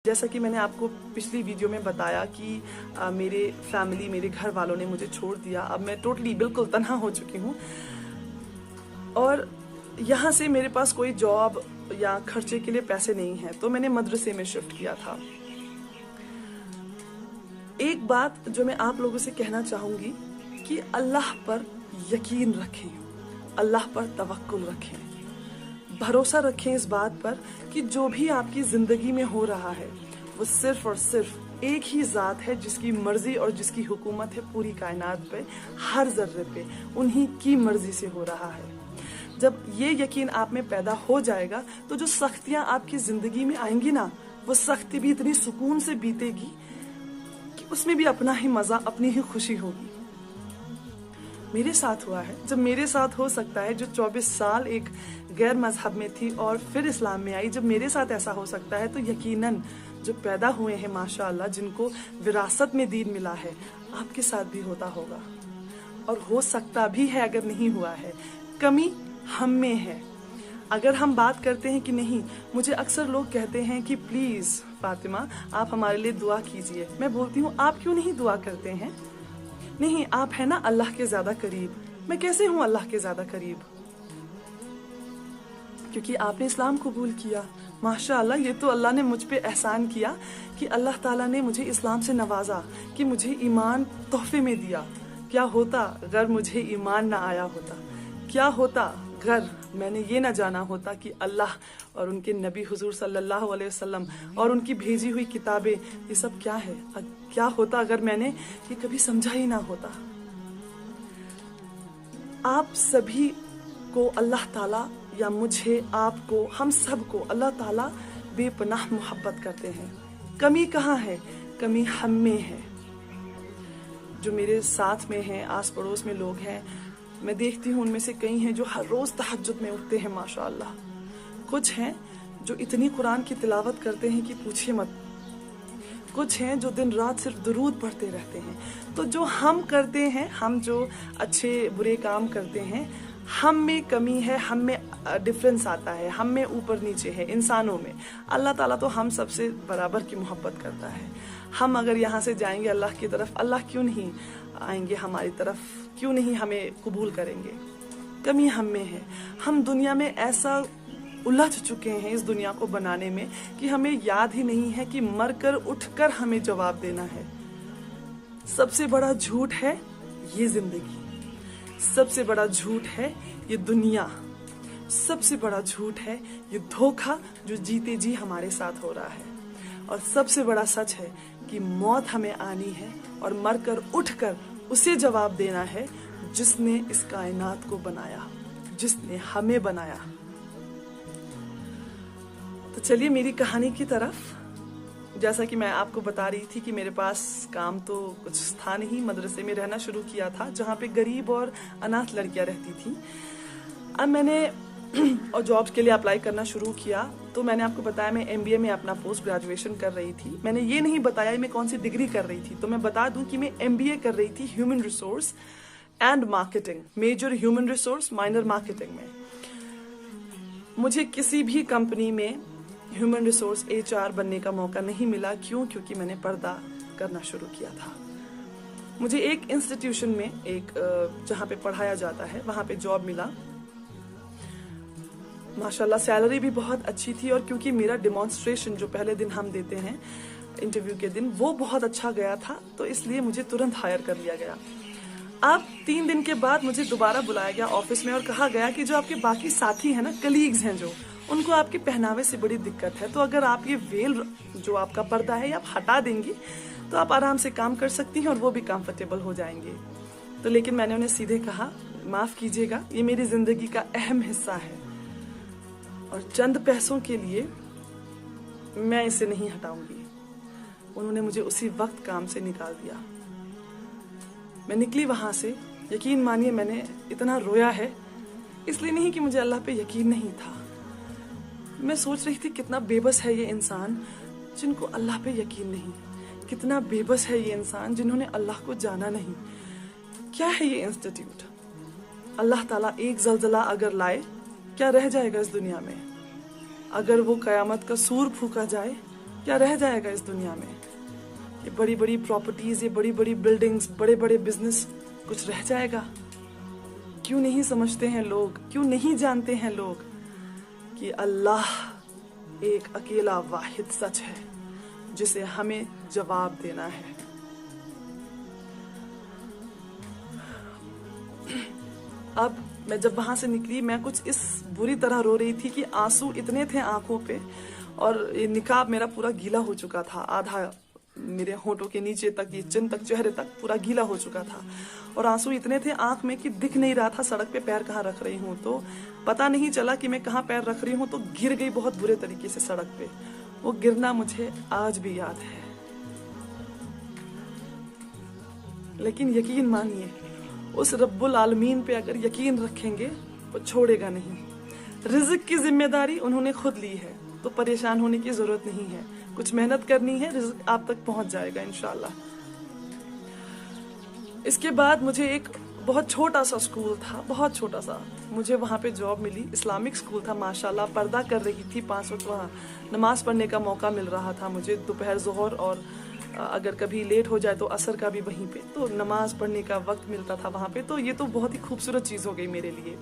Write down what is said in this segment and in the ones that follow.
जैसा कि मैंने आपको पिछली वीडियो में बताया कि मेरे फैमिली, मेरे घर वालों ने मुझे छोड़ दिया। अब मैं टोटली बिल्कुल तन्हा हो चुकी हूँ और यहाँ से मेरे पास कोई जॉब या खर्चे के लिए पैसे नहीं हैं, तो मैंने मदरसे में शिफ्ट किया था। एक बात जो मैं आप लोगों से कहना चाहूँगी कि अल्लाह पर यकीन रखें, अल्लाह पर तवक्कुल रखें, भरोसा रखें इस बात पर कि जो भी आपकी ज़िंदगी में हो रहा है वो सिर्फ और सिर्फ एक ही ज़ात है जिसकी मर्ज़ी और जिसकी हुकूमत है पूरी कायनात पे, हर ज़र्रे पे उन्हीं की मर्ज़ी से हो रहा है। जब ये यकीन आप में पैदा हो जाएगा तो जो सख्तियाँ आपकी ज़िंदगी में आएंगी ना, वो सख्ती भी इतनी सुकून से बीतेगी कि उसमें भी अपना ही मज़ा, अपनी ही खुशी होगी। मेरे साथ हुआ है। जब मेरे साथ हो सकता है, जो 24 साल एक गैर मजहब में थी और फिर इस्लाम में आई, जब मेरे साथ ऐसा हो सकता है तो यकीनन जो पैदा हुए हैं माशाअल्लाह, जिनको विरासत में दीन मिला है, आपके साथ भी होता होगा और हो सकता भी है अगर नहीं हुआ है। कमी हम में है। अगर हम बात करते हैं कि नहीं, मुझे अक्सर लोग कहते हैं कि प्लीज़ फातिमा आप हमारे लिए दुआ कीजिए। मैं बोलती हूँ आप क्यों नहीं दुआ करते हैं? नहीं, आप है ना अल्लाह के ज़्यादा करीब। मैं कैसे हूँ अल्लाह के ज़्यादा करीब? क्योंकि आपने इस्लाम कबूल किया। माशाअल्लाह, ये तो अल्लाह ने मुझ पे एहसान किया कि अल्लाह ताला ने मुझे इस्लाम से नवाजा, कि मुझे ईमान तोहफे में दिया। क्या होता अगर मुझे ईमान ना आया होता? क्या होता अगर मैंने ये ना जाना होता कि अल्लाह और उनके नबी हुजूर सल्लल्लाहु अलैहि वसल्लम और उनकी भेजी हुई किताबें ये सब क्या है? क्या होता अगर मैंने ये कभी समझा ही ना होता? आप सभी को अल्लाह ताला, या मुझे, आपको, हम सबको अल्लाह ताला बेपनाह मोहब्बत करते हैं। कमी कहाँ है? कमी हम में है। जो मेरे साथ में हैं, आस पड़ोस में लोग हैं, मैं देखती हूँ उनमें से कई हैं जो हर रोज़ तहज्जुद में उठते हैं माशाअल्लाह। कुछ हैं जो इतनी कुरान की तिलावत करते हैं कि पूछिए मत। कुछ हैं जो दिन रात सिर्फ दुरूद पढ़ते रहते हैं। तो जो हम करते हैं, हम जो अच्छे बुरे काम करते हैं, हम में कमी है, हम में डिफरेंस आता है, हम में ऊपर नीचे है इंसानों में। अल्लाह ताला तो हम सबसे बराबर की मोहब्बत करता है। हम अगर यहाँ से जाएंगे अल्लाह की तरफ, अल्लाह क्यों नहीं आएंगे हमारी तरफ? क्यों नहीं हमें कबूल करेंगे? कमी हम में है। हम दुनिया में ऐसा उलझ चुके हैं इस दुनिया को बनाने में कि हमें याद ही नहीं है कि मरकर उठकर हमें जवाब देना है। सबसे बड़ा झूठ है ये जिंदगी, सबसे बड़ा झूठ है ये दुनिया, सबसे बड़ा झूठ है ये धोखा जो जीते जी हमारे साथ हो रहा है, और सबसे बड़ा सच है कि मौत हमें आनी है और मरकर उठकर उसे जवाब देना है जिसने इस कायनात को बनाया, जिसने हमें बनाया। तो चलिए मेरी कहानी की तरफ। जैसा कि मैं आपको बता रही थी कि मेरे पास काम तो कुछ था नहीं, मदरसे में रहना शुरू किया था जहाँ पे गरीब और अनाथ लड़कियाँ रहती थी। अब मैंने और जॉब्स के लिए अप्लाई करना शुरू किया। तो मैंने आपको बताया मैं MBA में अपना पोस्ट ग्रेजुएशन कर रही थी। मैंने ये नहीं बताया मैं कौन सी डिग्री कर रही थी, तो मैं बता दूं कि मैं MBA कर रही थी human resource and marketing, major human resource, minor marketing में। मुझे किसी भी कंपनी में ह्यूमन रिसोर्स HR बनने का मौका नहीं मिला। क्यों? क्योंकि मैंने पर्दा करना शुरू किया था। मुझे एक इंस्टीट्यूशन में, एक जहाँ पे पढ़ाया जाता है, वहाँ पे जॉब मिला। माशाल्लाह सैलरी भी बहुत अच्छी थी, और क्योंकि मेरा डिमॉन्स्ट्रेशन जो पहले दिन हम देते हैं इंटरव्यू के दिन, वो बहुत अच्छा गया था, तो इसलिए मुझे तुरंत हायर कर लिया गया। अब 3 दिन के बाद मुझे दोबारा बुलाया गया ऑफिस में और कहा गया कि जो आपके बाकी साथी हैं ना, कलीग्स हैं, जो उनको आपके पहनावे से बड़ी दिक्कत है, तो अगर आप ये वेल जो आपका पर्दा है आप हटा देंगी तो आप आराम से काम कर सकती हैं और वो भी कंफर्टेबल हो जाएंगे। तो लेकिन मैंने उन्हें सीधे कहा, माफ़ कीजिएगा, ये मेरी ज़िंदगी का अहम हिस्सा है और चंद पैसों के लिए मैं इसे नहीं हटाऊंगी। उन्होंने मुझे उसी वक्त काम से निकाल दिया। मैं निकली वहाँ से, यकीन मानिए मैंने इतना रोया है, इसलिए नहीं कि मुझे अल्लाह पे यकीन नहीं था। मैं सोच रही थी कितना बेबस है ये इंसान जिनको अल्लाह पे यकीन नहीं, कितना बेबस है ये इंसान जिन्होंने अल्लाह को जाना नहीं। क्या है ये इंस्टीट्यूट? अल्लाह ताला एक ज़लज़ला अगर लाए, क्या रह जाएगा इस दुनिया में? अगर वो क़यामत का सूर फूका जाए, क्या रह जाएगा इस दुनिया में? ये बड़ी बड़ी प्रॉपर्टीज, ये बड़ी बड़ी बिल्डिंग्स, बड़े बड़े बिजनेस, कुछ रह जाएगा? क्यों नहीं समझते हैं लोग, क्यों नहीं जानते हैं लोग कि अल्लाह एक अकेला वाहिद सच है जिसे हमें जवाब देना है। अब मैं जब वहां से निकली, मैं कुछ इस बुरी तरह रो रही थी कि आंसू इतने थे आंखों पे, और ये निकाब मेरा पूरा गीला हो चुका था, आधा मेरे होंठों के नीचे तक, ये चिन तक, चेहरे तक पूरा गीला हो चुका था, और आंसू इतने थे आंख में कि दिख नहीं रहा था सड़क पे पैर कहाँ रख रही हूँ। तो पता नहीं चला कि मैं कहाँ पैर रख रही हूँ, तो गिर गई बहुत बुरे तरीके से सड़क पे। वो गिरना मुझे आज भी याद है। लेकिन यकीन मानिए, उस रब्बुल आलमीन पे अगर यकीन रखेंगे वो छोड़ेगा नहीं। रिज़्क की जिम्मेदारी उन्होंने खुद ली है, तो परेशान होने की जरूरत नहीं है। कुछ मेहनत करनी है, रिज़्क आप तक पहुंच जाएगा इंशाल्लाह। इसके बाद मुझे एक बहुत छोटा सा स्कूल था, बहुत छोटा सा, मुझे वहाँ पे जॉब मिली। इस्लामिक स्कूल था माशाल्लाह, पर्दा कर रही थी, 5 वक्त वहाँ नमाज पढ़ने का मौका मिल रहा था मुझे, दोपहर ज़ोहर, और अगर कभी लेट हो जाए तो असर का भी वहीं पे, तो नमाज पढ़ने का वक्त मिलता था वहाँ पे। तो ये तो बहुत ही खूबसूरत चीज़ हो गई मेरे लिए।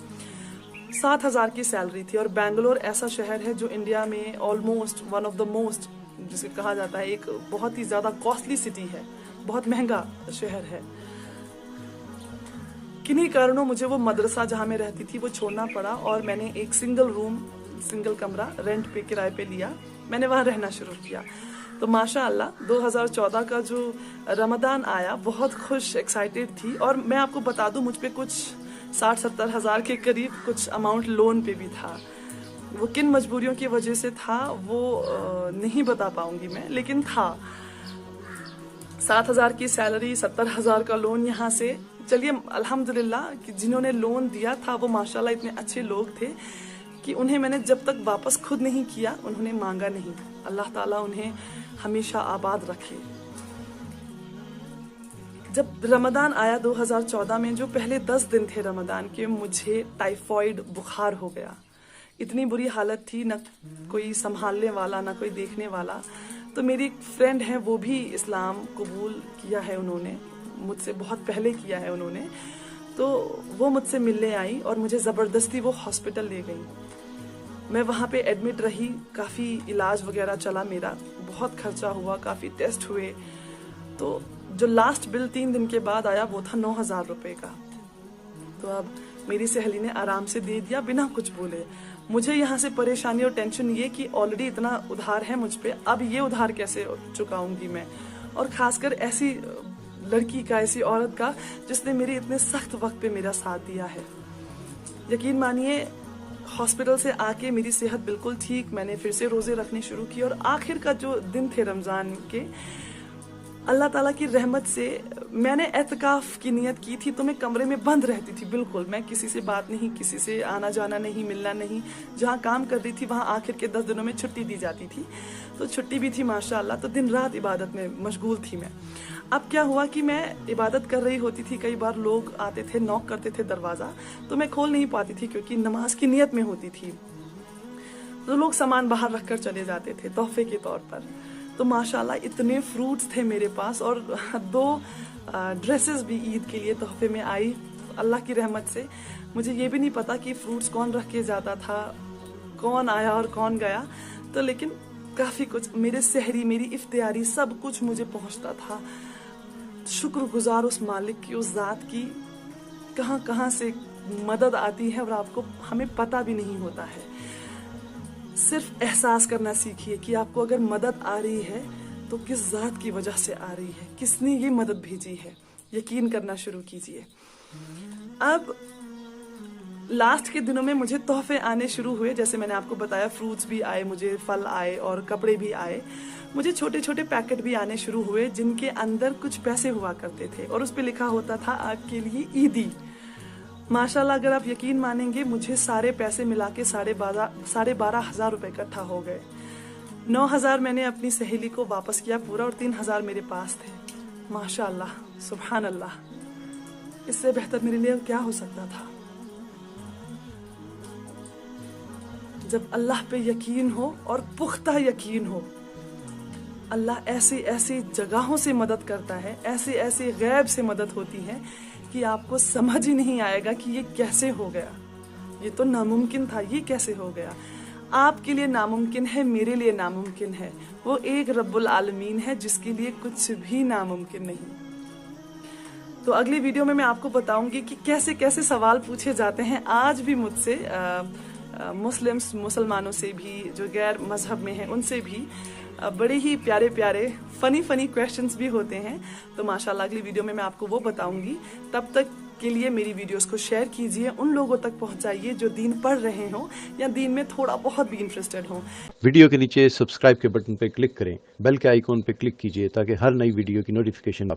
7,000 की सैलरी थी, और बेंगलोर ऐसा शहर है जो इंडिया में almost one of the most, जिसे कहा जाता है, एक बहुत ही ज़्यादा कॉस्टली सिटी है, बहुत महंगा शहर है। किन्हीं कारणों मुझे वो मदरसा जहाँ मैं रहती थी वो छोड़ना पड़ा, और मैंने एक सिंगल कमरा रेंट पे, किराए पे लिया। मैंने वहाँ रहना शुरू किया। तो माशाअल्लाह 2014 का जो रमदान आया, बहुत खुश, एक्साइटेड थी। और मैं आपको बता दूं, मुझ पे कुछ 60-70 हज़ार के करीब कुछ अमाउंट लोन पे भी था। वो किन मजबूरियों की वजह से था वो नहीं बता पाऊंगी मैं, लेकिन था। 7,000 की सैलरी, 70,000 का लोन यहाँ से। चलिए अल्हम्दुलिल्लाह कि जिन्होंने लोन दिया था वो माशाल्लाह इतने अच्छे लोग थे कि उन्हें मैंने जब तक वापस खुद नहीं किया, उन्होंने मांगा नहीं। अल्लाह ताला उन्हें हमेशा आबाद रखे। जब रमदान आया 2014 में, जो पहले 10 दिन थे रमदान के, मुझे टाइफॉइड बुखार हो गया। इतनी बुरी हालत थी, ना कोई संभालने वाला, ना कोई देखने वाला। तो मेरी एक फ्रेंड है, वो भी इस्लाम कबूल किया है उन्होंने, मुझसे बहुत पहले किया है उन्होंने। तो वो मुझसे मिलने आई और मुझे ज़बरदस्ती वो हॉस्पिटल ले गई। मैं वहाँ पे एडमिट रही, काफ़ी इलाज वगैरह चला मेरा, बहुत खर्चा हुआ, काफ़ी टेस्ट हुए। तो जो लास्ट बिल 3 दिन के बाद आया वो था 9,000 रुपये का। तो अब मेरी सहेली ने आराम से दे दिया बिना कुछ बोले। मुझे यहाँ से परेशानी और टेंशन ये कि ऑलरेडी इतना उधार है मुझ पे, अब ये उधार कैसे चुकाऊंगी मैं, और खासकर ऐसी लड़की का, ऐसी औरत का जिसने मेरे इतने सख्त वक्त पे मेरा साथ दिया है। यकीन मानिए, हॉस्पिटल से आके मेरी सेहत बिल्कुल ठीक, मैंने फिर से रोजे रखने शुरू किए, और आखिर का जो दिन थे रमजान के, अल्लाह ताला की रहमत से मैंने एतकाफ की नियत की थी। तो मैं कमरे में बंद रहती थी बिल्कुल, मैं किसी से बात नहीं, किसी से आना जाना नहीं, मिलना नहीं। जहाँ काम कर रही थी वहाँ आखिर के 10 दिनों में छुट्टी दी जाती थी, तो छुट्टी भी थी माशाअल्लाह। तो दिन रात इबादत में मशगूल थी मैं। अब क्या हुआ कि मैं इबादत कर रही होती थी, कई बार लोग आते थे, नॉक करते थे दरवाज़ा, तो मैं खोल नहीं पाती थी क्योंकि नमाज की नियत में होती थी। तो लोग सामान बाहर रख कर चले जाते थे तोहफे के तौर पर। तो माशाल्लाह इतने फ्रूट्स थे मेरे पास, और 2 ड्रेसेस भी ईद के लिए तोहफे में आई अल्लाह की रहमत से। मुझे ये भी नहीं पता कि फ्रूट्स कौन रख के जाता था, कौन आया और कौन गया, तो लेकिन काफ़ी कुछ, मेरे सहरी, मेरी इफ्तियारी, सब कुछ मुझे पहुंचता था। शुक्रगुजार उस मालिक की, उस ज़ात की, कहाँ कहाँ से मदद आती है और आपको, हमें पता भी नहीं होता है। सिर्फ एहसास करना सीखिए कि आपको अगर मदद आ रही है तो किस ज़ात की वजह से आ रही है, किसने ये मदद भेजी है। यकीन करना शुरू कीजिए। अब लास्ट के दिनों में मुझे तोहफे आने शुरू हुए, जैसे मैंने आपको बताया, फ्रूट्स भी आए मुझे, फल आए और कपड़े भी आए। मुझे छोटे छोटे पैकेट भी आने शुरू हुए जिनके अंदर कुछ पैसे हुआ करते थे, और उस पर लिखा होता था आपके लिए ईदी। माशाल्लाह अगर आप यकीन मानेंगे, मुझे सारे पैसे मिला के 12,500 रुपये इकट्ठा हो गए। 9,000 मैंने अपनी सहेली को वापस किया पूरा, और 3,000 मेरे पास थे। माशाल्लाह, सुभान अल्लाह, इससे बेहतर मेरे लिए क्या हो सकता था। जब अल्लाह पे यकीन हो और पुख्ता यकीन हो, अल्लाह ऐसी ऐसी जगहों से मदद करता है, ऐसे ऐसे गैब से मदद होती है कि आपको समझ ही नहीं आएगा कि ये कैसे हो गया, ये तो नामुमकिन था, ये कैसे हो गया। आपके लिए नामुमकिन है, मेरे लिए नामुमकिन है। वो एक रब्बुल आलमीन है जिसके लिए कुछ भी नामुमकिन नहीं। तो अगली वीडियो में मैं आपको बताऊंगी कि कैसे कैसे सवाल पूछे जाते हैं आज भी मुझसे, मुसलमानों से भी, जो गैर मजहब में हैं उनसे भी बड़े ही प्यारे प्यारे फनी क्वेश्चंस भी होते हैं। तो माशाल्लाह अगली वीडियो में मैं आपको वो बताऊंगी। तब तक के लिए मेरी वीडियोस को शेयर कीजिए, उन लोगों तक पहुंचाइए जो दीन पढ़ रहे हों या दीन में थोड़ा बहुत भी इंटरेस्टेड हों। वीडियो के नीचे सब्सक्राइब के बटन पर क्लिक करें, बेल के आइकॉन पर क्लिक कीजिए ताकि हर नई वीडियो की नोटिफिकेशन आपको